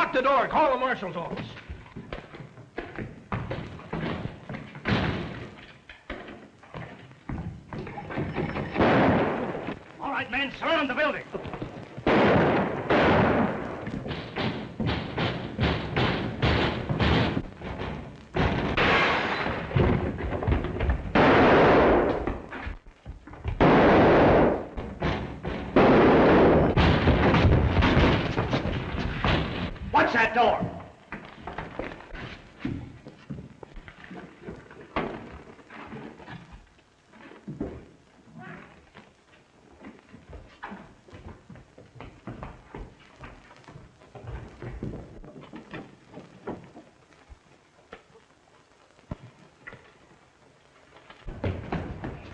Lock the door. Call the marshal's office. All right, men, surround the building. Watch that door.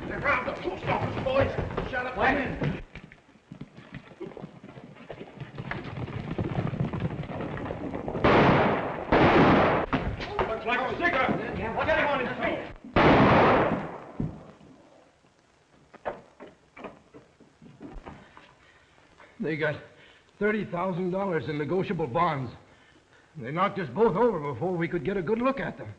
Around the post office, boys. Shut up. Wait a minute. Looks like a cigarette. Look at him on his feet. They got $30,000 in negotiable bonds. They knocked us both over before we could get a good look at them.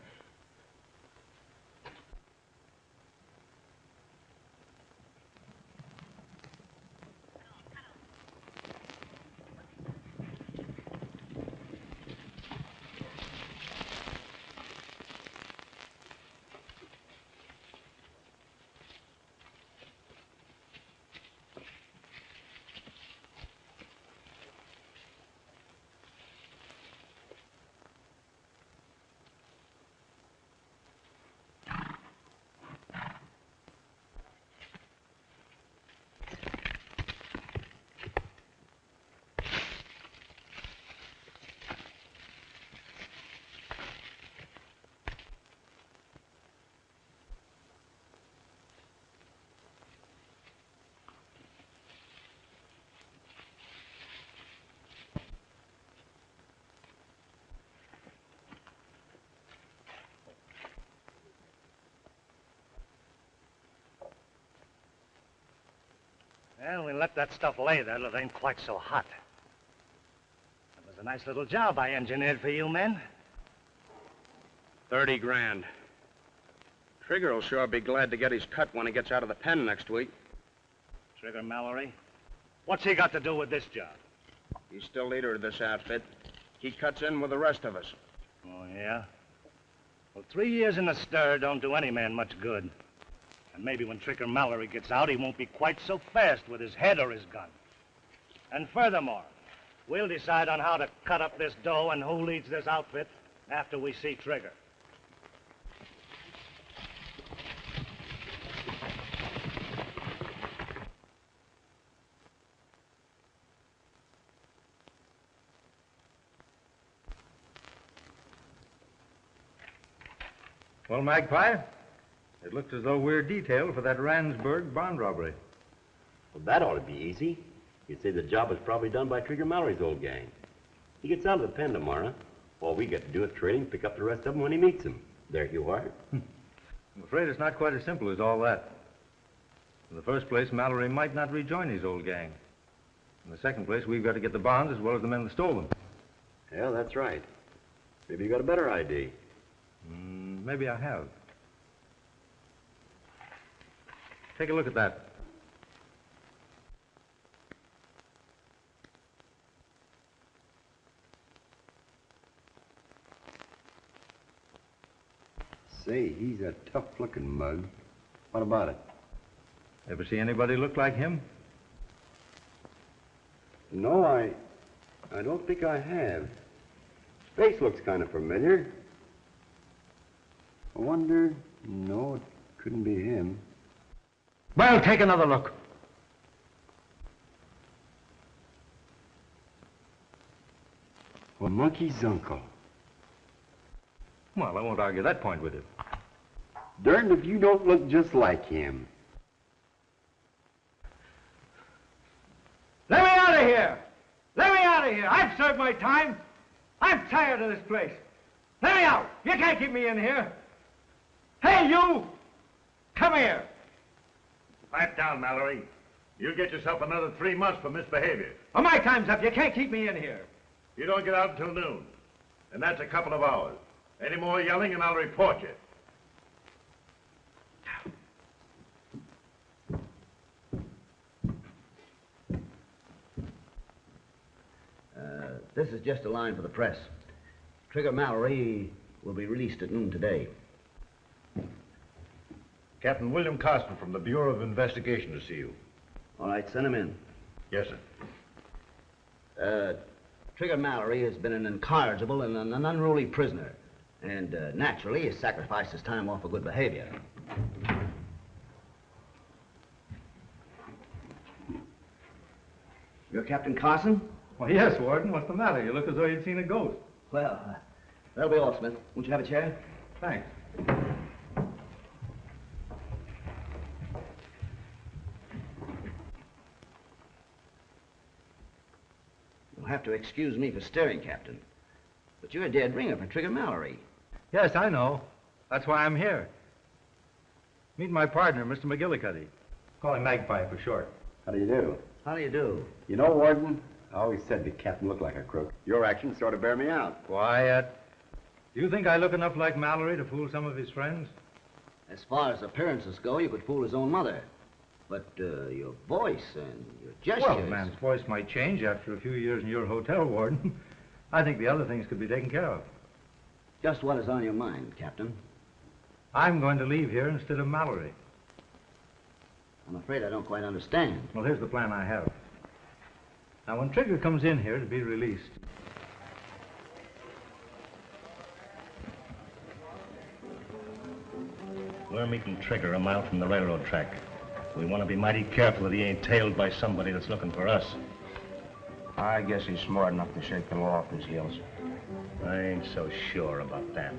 Well, we let that stuff lay there till it ain't quite so hot. That was a nice little job I engineered for you men. 30 grand. Trigger will sure be glad to get his cut when he gets out of the pen next week. Trigger Mallory? What's he got to do with this job? He's still leader of this outfit. He cuts in with the rest of us. Oh, yeah? Well, 3 years in the stir don't do any man much good. And maybe when Trigger Mallory gets out, he won't be quite so fast with his head or his gun. And furthermore, we'll decide on how to cut up this dough and who leads this outfit after we see Trigger. Well, Magpie, it looks as though we're detailed for that Randsburg bond robbery. Well, that ought to be easy. You'd say the job is probably done by Trigger Mallory's old gang. He gets out of the pen tomorrow. All we got to do is trade him, pick up the rest of them when he meets them. There you are. I'm afraid it's not quite as simple as all that. In the first place, Mallory might not rejoin his old gang. In the second place, we've got to get the bonds as well as the men that stole them. Yeah, that's right. Maybe you got a better idea. Maybe I have. Take a look at that. Say, he's a tough-looking mug. What about it? Ever see anybody look like him? No, I don't think I have. His face looks kind of familiar. I wonder... No, it couldn't be him. Well, take another look. Well, Monkey's uncle. Well, I won't argue that point with you. Darned if you don't look just like him. Let me out of here! Let me out of here! I've served my time. I'm tired of this place. Let me out! You can't keep me in here. Hey, you! Come here. Pipe down, Mallory. You'll get yourself another 3 months for misbehavior. Well, my time's up. You can't keep me in here. You don't get out until noon. And that's a couple of hours. Any more yelling and I'll report you. This is just a line for the press. Trigger Mallory will be released at noon today. Captain William Carson from the Bureau of Investigation to see you. All right, send him in. Yes, sir. Trigger Mallory has been an incorrigible and an unruly prisoner. And naturally, has sacrificed his time off for good behavior. You're Captain Carson? Well, yes, Warden. What's the matter? You look as though you'd seen a ghost. Well, that'll be all, Smith. Won't you have a chair? Thanks. You'll have to excuse me for staring, Captain. But you're a dead ringer for Trigger Mallory. Yes, I know. That's why I'm here. Meet my partner, Mr. McGillicuddy. Call him Magpie for short. How do you do? How do you do? You know, Warden, I always said the captain looked like a crook. Your actions sort of bear me out. Quiet. Do you think I look enough like Mallory to fool some of his friends? As far as appearances go, you could fool his own mother. But your voice and your gestures... Well, a man's voice might change after a few years in your hotel, Warden. I think the other things could be taken care of. Just what is on your mind, Captain? I'm going to leave here instead of Mallory. I'm afraid I don't quite understand. Well, here's the plan I have. Now, when Trigger comes in here to be released, we're meeting Trigger a mile from the railroad track. We want to be mighty careful that he ain't tailed by somebody that's looking for us. I guess he's smart enough to shake the law off his heels. I ain't so sure about that.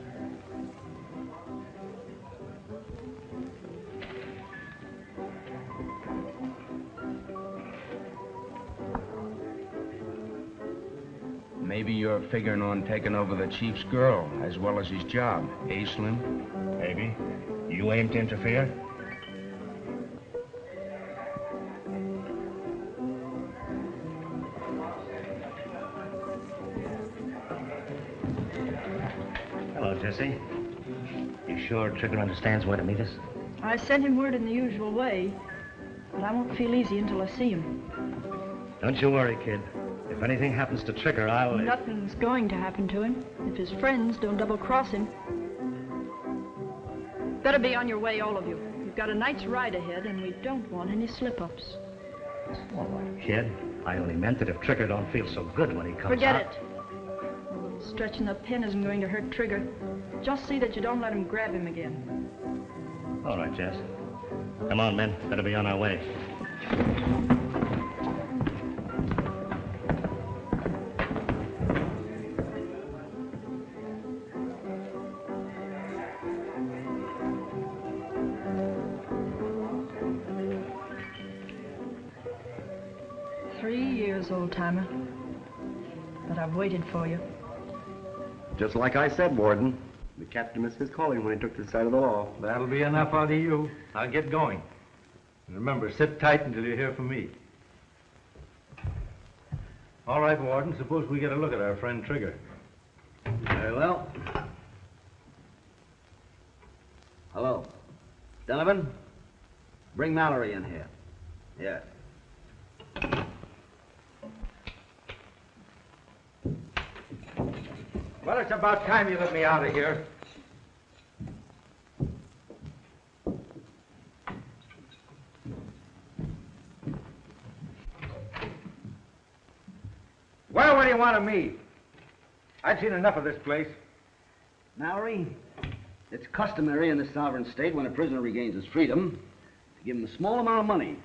Maybe you're figuring on taking over the chief's girl as well as his job, eh, Slim? Maybe. You aim to interfere? Hello, Jesse. You sure Trigger understands where to meet us? I sent him word in the usual way, but I won't feel easy until I see him. Don't you worry, kid. If anything happens to Trigger, I'll... Nothing's going to happen to him if his friends don't double-cross him. Better be on your way, all of you. We've got a night's ride ahead, and we don't want any slip-ups. All right, kid. I only meant that if Trigger don't feel so good when he comes Forget out... it. Stretching the pin isn't going to hurt Trigger. Just see that you don't let him grab him again. All right, Jess. Come on, men. Better be on our way. 3 years, old-timer. But I've waited for you. Just like I said, Warden. The captain missed his calling when he took to the side of the law. that'll be enough out of you. I'll get going. And remember, sit tight until you hear from me. All right, Warden, suppose we get a look at our friend Trigger. Very well. Hello. Donovan? Bring Mallory in here. Yes. Well, it's about time you let me out of here. Well, what do you want of me? I've seen enough of this place. Mallory, it's customary in this sovereign state when a prisoner regains his freedom to give him a small amount of money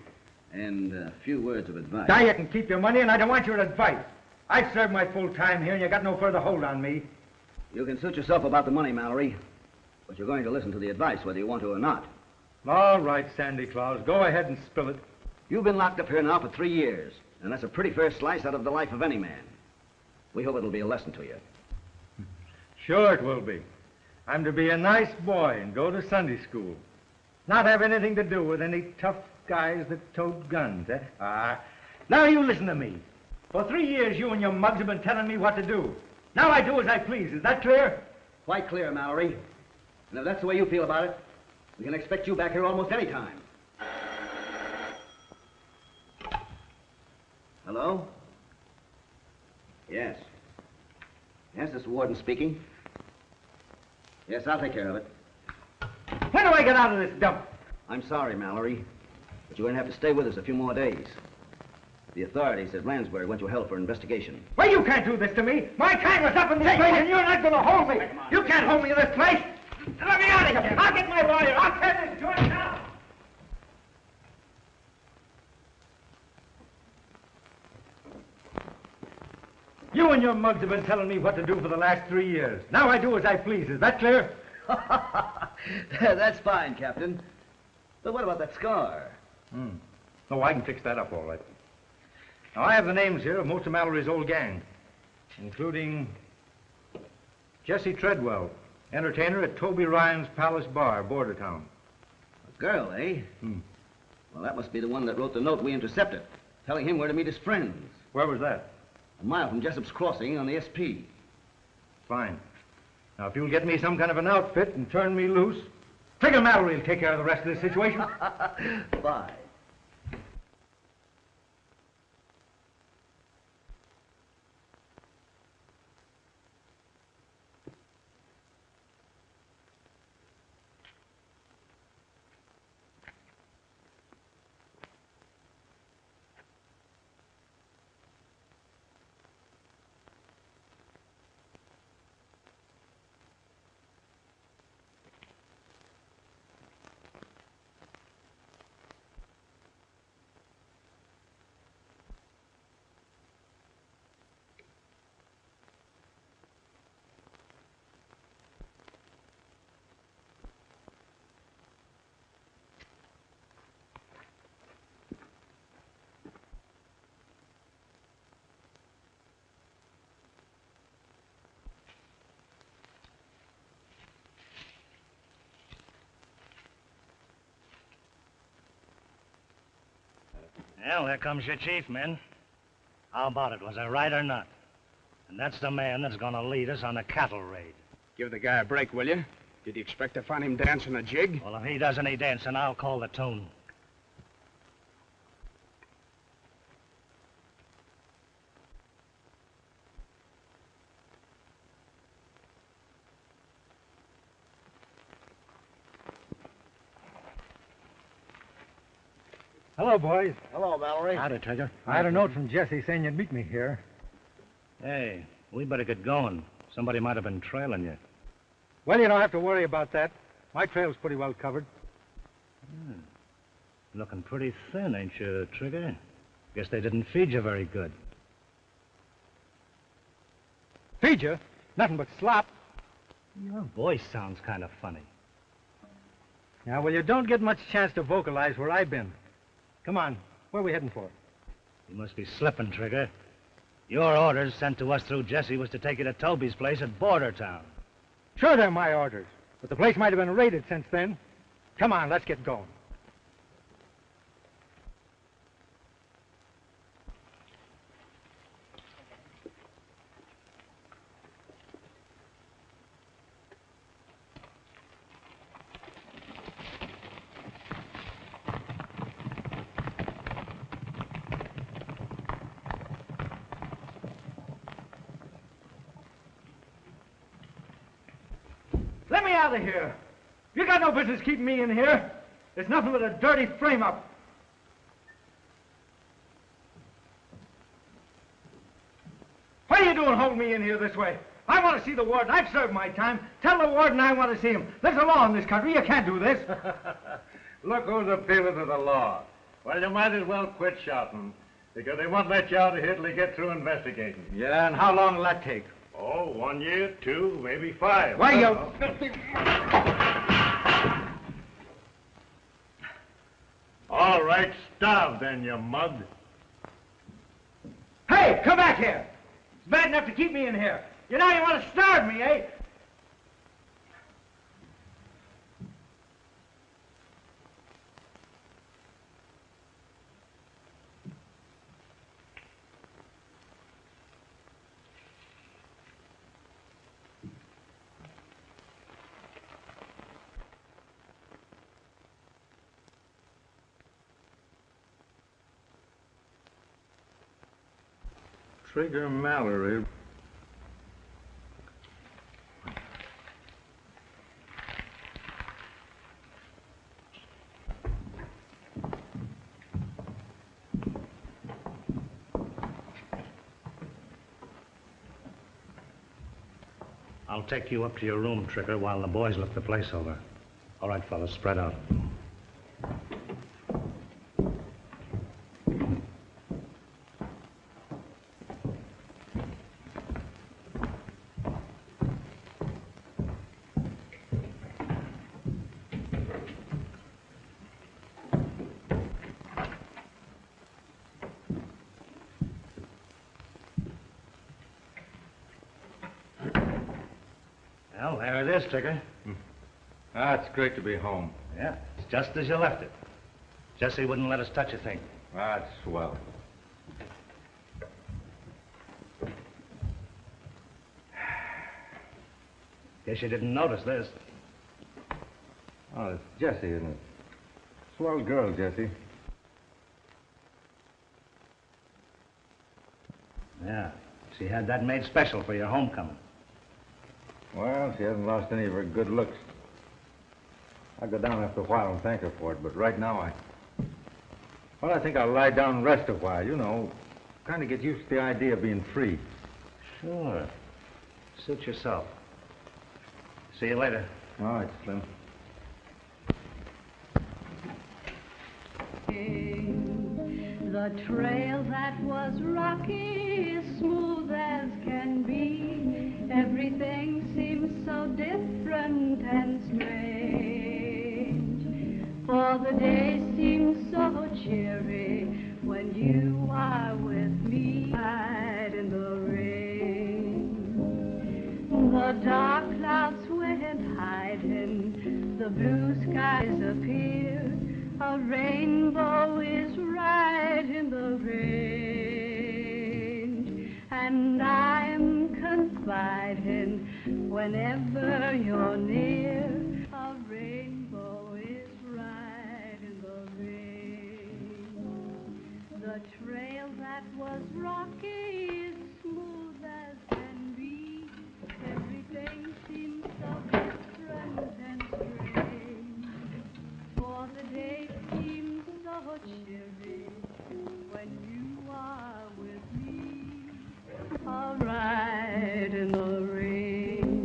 and a few words of advice. Now you can keep your money, and I don't want your advice. I've served my full time here, and you got no further hold on me. You can suit yourself about the money, Mallory, but you're going to listen to the advice whether you want to or not. All right, Sandy Claus, go ahead and spill it. You've been locked up here now for 3 years, and that's a pretty fair slice out of the life of any man. We hope it'll be a lesson to you. Sure it will be. I'm to be a nice boy and go to Sunday school. Not have anything to do with any tough guys that tote guns, eh? Now you listen to me. For 3 years, you and your mugs have been telling me what to do. Now I do as I please. Is that clear? Quite clear, Mallory. And if that's the way you feel about it, we can expect you back here almost any time. Hello? Yes. Yes, this is Warden speaking. Yes, I'll take care of it. When do I get out of this dump? I'm sorry, Mallory, but you're going to have to stay with us a few more days. The authorities at Lansbury went to hell for investigation. Well, you can't do this to me. My time is up in this place, and you're not going to hold me. You can't hold me in this place. Let me out of here. I'll get my lawyer. I'll tear this joint down. You and your mugs have been telling me what to do for the last 3 years. Now I do as I please. Is that clear? That's fine, Captain. But what about that scar? Oh, I can fix that up all right. Now, I have the names here of most of Mallory's old gang, including Jesse Treadwell, entertainer at Toby Ryan's Palace Bar, Bordertown. A girl, eh? Well, that must be the one that wrote the note we intercepted, telling him where to meet his friends. Where was that? A mile from Jessup's Crossing on the SP. Fine. Now, if you'll get me some kind of an outfit and turn me loose, Trigger Mallory will take care of the rest of this situation. Bye. Well, there comes your chief, men. How about it? Was I right or not? And that's the man that's gonna lead us on a cattle raid. Give the guy a break, will you? Did you expect to find him dancing a jig? Well, if he does any dancing, I'll call the tune. Hello, boys. Hello, Mallory. Howdy, Trigger. I had a note from Jesse saying you'd meet me here. Hey, we better get going. Somebody might have been trailing you. Well, you don't have to worry about that. My trail's pretty well covered. Looking pretty thin, ain't you, Trigger? Guess they didn't feed you very good. Feed you? Nothing but slop. Your voice sounds kind of funny. Yeah, well, you don't get much chance to vocalize where I've been. Come on, where are we heading for? You must be slipping, Trigger. Your orders sent to us through Jesse was to take you to Toby's place at Bordertown. Sure, they're my orders, but the place might have been raided since then. Come on, let's get going. Let me out of here. You got no business keeping me in here. It's nothing but a dirty frame-up. What are you doing holding me in here this way? I want to see the warden. I've served my time. Tell the warden I want to see him. There's a law in this country. You can't do this. Look who's appealing to the law. Well, you might as well quit shouting, because they won't let you out of here till they get through investigating. Yeah, and how long will that take? Oh, 1 year, 2, maybe 5. Why, you... All right, starve then, you mug. Hey, come back here. It's bad enough to keep me in here. You know you want to starve me, eh? Trigger Mallory. I'll take you up to your room, Trigger, while the boys look the place over. All right, fellas, spread out. Well, there it is, Trigger. Ah, it's great to be home. Yeah, it's just as you left it. Jesse wouldn't let us touch a thing. Ah, it's swell. Guess you didn't notice this. Oh, it's Jessie, isn't it? Swell girl, Jessie. Yeah, she had that made special for your homecoming. Well, she hasn't lost any of her good looks. I'll go down after a while and thank her for it, but right now I think I'll lie down and rest a while, you know. Kind of get used to the idea of being free. Sure. Suit yourself. See you later. All right, Slim. The trail that was rocky, smooth as can be. Everything seems so different and strange. For the day seems so cheery when you are with me. Hide in the rain. The dark clouds went hiding, the blue skies appear. A rainbow is right in the range, and I'm confiding whenever you're near. A rainbow is right in the range. The trail that was rocky is smooth as can be. Everything seems so different and strange. For the day seems so cheery when you are with me. All right in the rain.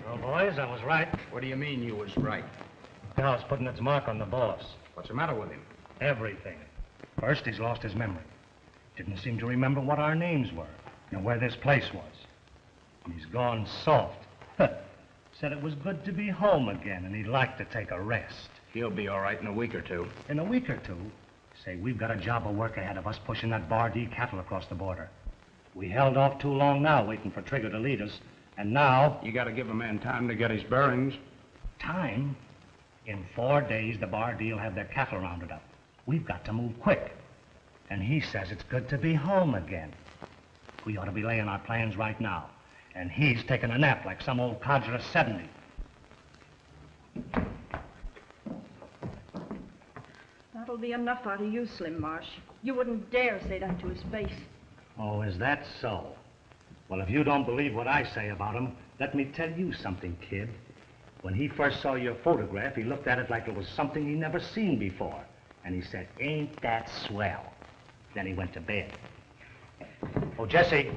Well, boys, I was right. What do you mean you was right? The house putting its mark on the boss. What's the matter with him? Everything. First, he's lost his memory. Didn't seem to remember what our names were and where this place was. He's gone soft. Said it was good to be home again and he'd like to take a rest. He'll be all right in a week or two. In a week or two? Say, we've got a job of work ahead of us pushing that Bar D cattle across the border. We held off too long now waiting for Trigger to lead us, and now... You gotta give a man time to get his bearings. Time? In 4 days, the Bar D will have their cattle rounded up. We've got to move quick. And he says it's good to be home again. We ought to be laying our plans right now. And he's taking a nap like some old codger of 70. That'll be enough out of you, Slim Marsh. You wouldn't dare say that to his face. Oh, is that so? Well, if you don't believe what I say about him, let me tell you something, kid. When he first saw your photograph, he looked at it like it was something he'd never seen before. And he said, "Ain't that swell?" Then he went to bed. Oh, Jesse.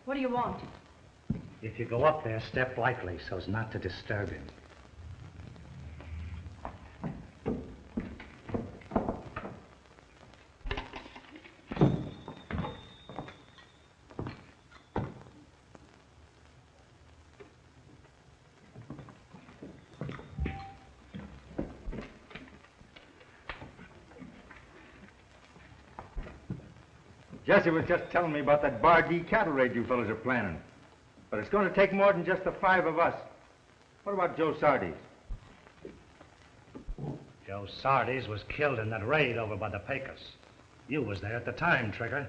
What do you want? If you go up there, step lightly so as not to disturb him. Jesse was just telling me about that Bar D cattle raid you fellas are planning. But it's going to take more than just the 5 of us. What about Joe Sardes? Joe Sardes was killed in that raid over by the Pecos. You was there at the time, Trigger.